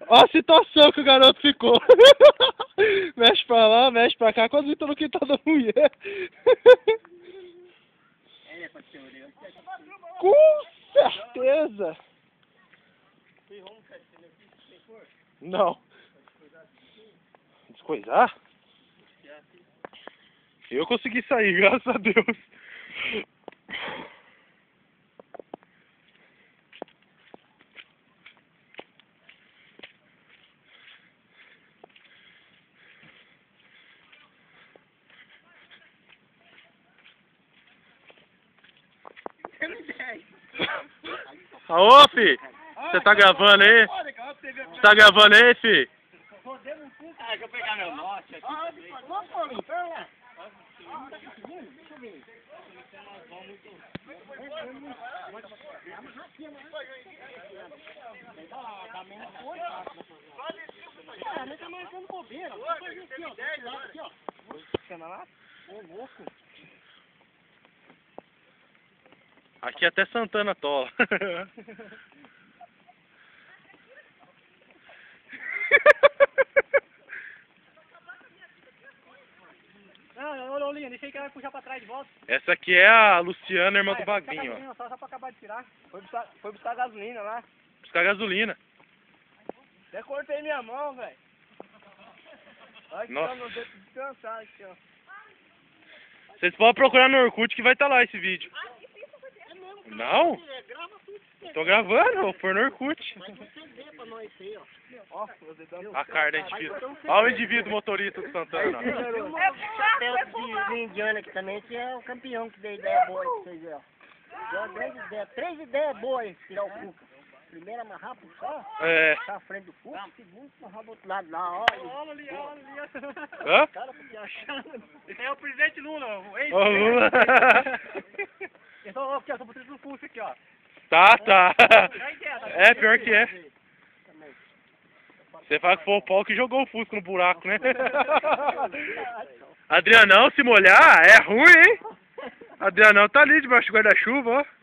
Ó a situação que o garoto ficou. Mexe pra lá, mexe pra cá, quase tô no quintal da mulher. Com certeza. Não. Descoisar? Eu consegui sair, graças a Deus. Aô, fi! Você tá gravando aí? Você tá gravando aí, fi? Ah, deixa eu pegar meu note aqui. Cara, tá marcando bobeira. Aqui, ó. Ô, louco. Aqui até Santana tola. Não, ô, Linha, deixa aí que ela vai puxar pra trás de volta. Essa aqui é a Luciana, irmã do Vaguinho, ó. Só pra acabar de tirar. Foi buscar gasolina lá. Buscar gasolina. Até cortei minha mão, velho. Olha que Nossa. meu dedo descansado aqui, ó. Vocês podem procurar no Orkut que vai estar lá esse vídeo. Não? Tô gravando, vou pôr no Orkut. A cara do indivíduo. Olha o indivíduo motorista do Santana. Chapéu de indiano aqui também, que é o campeão que deu ideia boa aí pra vocês verem, ó. Deu uma grande ideia, 3 ideias boas aí, tirar o Fuca. Primeiro amarrar pro sol, tá à frente do Fuca, segundo amarrar do outro lado lá, ó. Olha ali. Hã? Cara, porque achando. Esse aí é o presidente Lula, o ex. Ô, Lula. Eu sou aqui, ó, sou motorista do Fusca aqui, ó. Tá. É, pior que é. Você fala que foi o Paulo que jogou o Fusca no buraco, né? Adrianão, se molhar, é ruim, hein? Adrianão tá ali debaixo do guarda-chuva, ó.